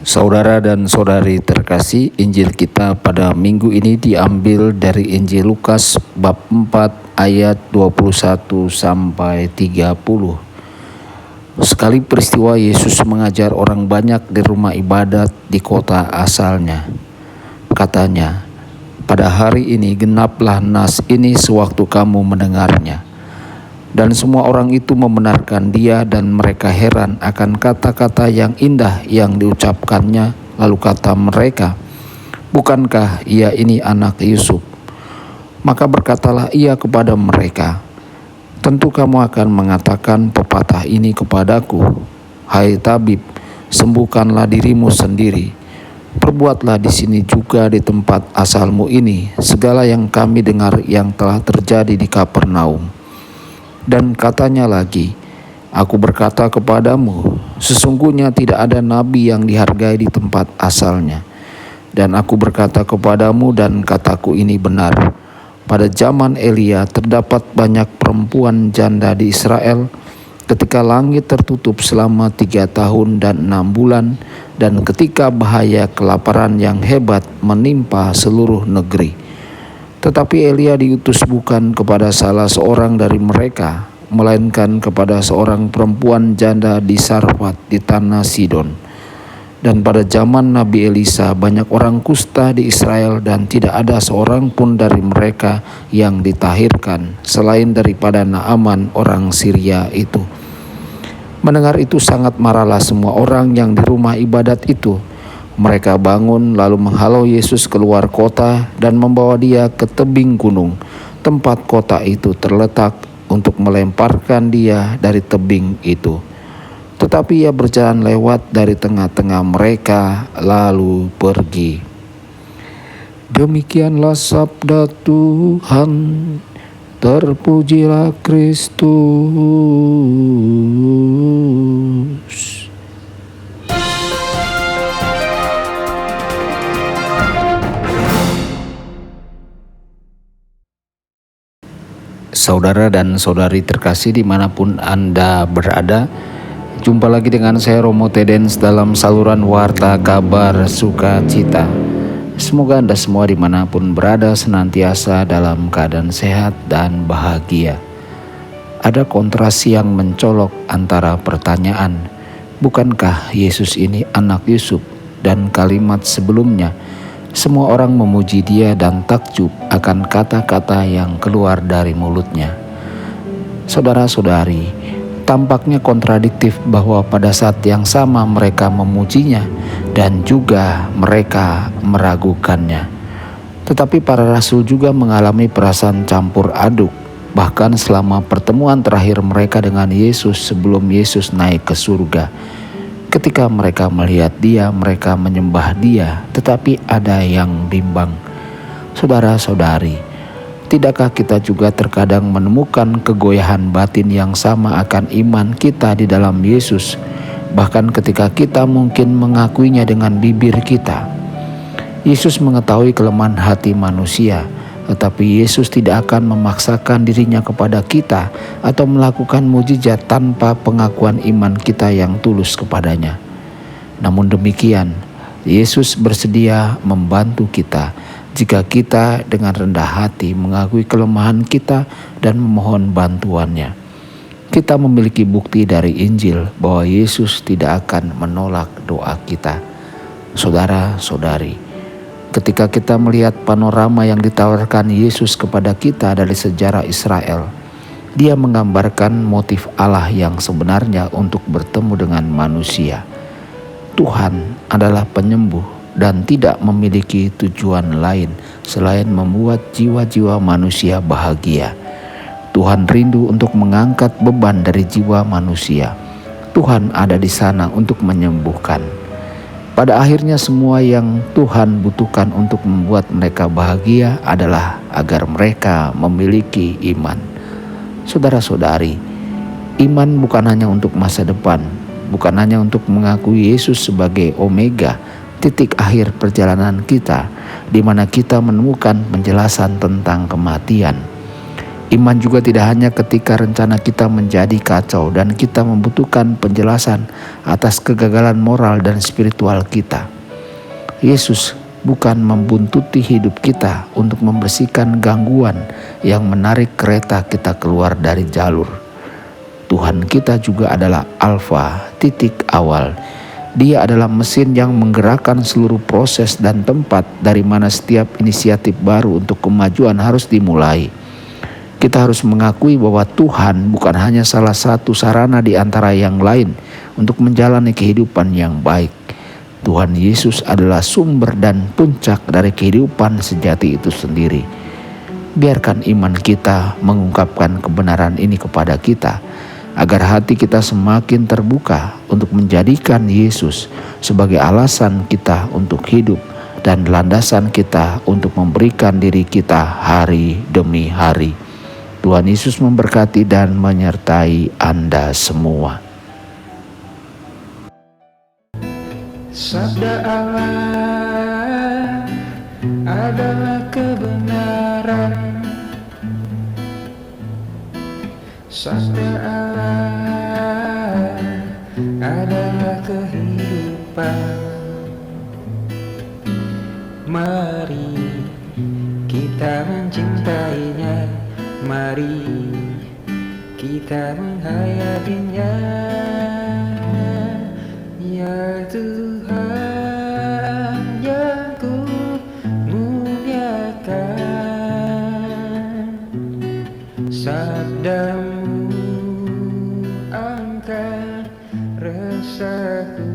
Saudara dan saudari terkasih, Injil kita pada minggu ini diambil dari Injil Lukas bab 4 ayat 21 sampai 30. Sekali peristiwa Yesus mengajar orang banyak di rumah ibadat di kota asalnya. Katanya, "Pada hari ini genaplah nas ini sewaktu kamu mendengarnya." Dan semua orang itu membenarkan dia dan mereka heran akan kata-kata yang indah yang diucapkannya. Lalu kata mereka, "Bukankah ia ini anak Yusuf?" Maka berkatalah ia kepada mereka, "Tentu kamu akan mengatakan pepatah ini kepadaku, 'Hai tabib, sembuhkanlah dirimu sendiri. Perbuatlah di sini juga di tempat asalmu ini segala yang kami dengar yang telah terjadi di Kapernaum.' Dan katanya lagi, 'Aku berkata kepadamu, sesungguhnya tidak ada nabi yang dihargai di tempat asalnya. Dan aku berkata kepadamu dan kataku ini benar. Pada zaman Elia terdapat banyak perempuan janda di Israel ketika langit tertutup selama 3 tahun dan 6 bulan dan ketika bahaya kelaparan yang hebat menimpa seluruh negeri. Tetapi Elia diutus bukan kepada salah seorang dari mereka, melainkan kepada seorang perempuan janda di Sarfat di tanah Sidon. Dan pada zaman Nabi Elisa banyak orang kusta di Israel dan tidak ada seorang pun dari mereka yang ditahirkan selain daripada Naaman orang Syria itu." Mendengar itu sangat marahlah semua orang yang di rumah ibadat itu. Mereka bangun lalu menghalau Yesus keluar kota dan membawa dia ke tebing gunung, tempat kota itu terletak, untuk melemparkan dia dari tebing itu. Tetapi ia berjalan lewat dari tengah-tengah mereka lalu pergi. Demikianlah sabda Tuhan. Terpujilah Kristus. Saudara dan saudari terkasih dimanapun Anda berada, jumpa lagi dengan saya Romo Tedens dalam saluran Warta Kabar Sukacita. Semoga Anda semua dimanapun berada senantiasa dalam keadaan sehat dan bahagia. Ada kontras yang mencolok antara pertanyaan, "Bukankah Yesus ini anak Yusuf?" dan kalimat sebelumnya, "Semua orang memuji dia dan takjub akan kata-kata yang keluar dari mulutnya." Saudara-saudari, tampaknya kontradiktif bahwa pada saat yang sama mereka memujinya dan juga mereka meragukannya. Tetapi para rasul juga mengalami perasaan campur aduk, bahkan selama pertemuan terakhir mereka dengan Yesus sebelum Yesus naik ke surga. Ketika mereka melihat dia, mereka menyembah dia, tetapi ada yang bimbang. Saudara-saudari, tidakkah kita juga terkadang menemukan kegoyahan batin yang sama akan iman kita di dalam Yesus, bahkan ketika kita mungkin mengakuinya dengan bibir kita? Yesus mengetahui kelemahan hati manusia, tetapi Yesus tidak akan memaksakan dirinya kepada kita atau melakukan mujizat tanpa pengakuan iman kita yang tulus kepadanya. Namun demikian, Yesus bersedia membantu kita jika kita dengan rendah hati mengakui kelemahan kita dan memohon bantuannya. Kita memiliki bukti dari Injil bahwa Yesus tidak akan menolak doa kita. Saudara-saudari, ketika kita melihat panorama yang ditawarkan Yesus kepada kita dari sejarah Israel, dia menggambarkan motif Allah yang sebenarnya untuk bertemu dengan manusia. Tuhan adalah penyembuh dan tidak memiliki tujuan lain selain membuat jiwa-jiwa manusia bahagia. Tuhan rindu untuk mengangkat beban dari jiwa manusia. Tuhan ada di sana untuk menyembuhkan. Pada akhirnya semua yang Tuhan butuhkan untuk membuat mereka bahagia adalah agar mereka memiliki iman. Saudara-saudari, iman bukan hanya untuk masa depan, bukan hanya untuk mengakui Yesus sebagai omega, titik akhir perjalanan kita, di mana kita menemukan penjelasan tentang kematian. Iman juga tidak hanya ketika rencana kita menjadi kacau dan kita membutuhkan penjelasan atas kegagalan moral dan spiritual kita. Yesus bukan membuntuti hidup kita untuk membersihkan gangguan yang menarik kereta kita keluar dari jalur. Tuhan kita juga adalah Alfa, titik awal. Dia adalah mesin yang menggerakkan seluruh proses dan tempat dari mana setiap inisiatif baru untuk kemajuan harus dimulai. Kita harus mengakui bahwa Tuhan bukan hanya salah satu sarana di antara yang lain untuk menjalani kehidupan yang baik. Tuhan Yesus adalah sumber dan puncak dari kehidupan sejati itu sendiri. Biarkan iman kita mengungkapkan kebenaran ini kepada kita, agar hati kita semakin terbuka untuk menjadikan Yesus sebagai alasan kita untuk hidup dan landasan kita untuk memberikan diri kita hari demi hari. Tuhan Yesus memberkati dan menyertai Anda semua. Sabda Allah adalah kebenaran. Sabda Allah adalah kehidupan. Mari kita mencintainya, mari kita menghayatinya. Ya Tuhan yang ku muliakan, sabdamu angkat resahku.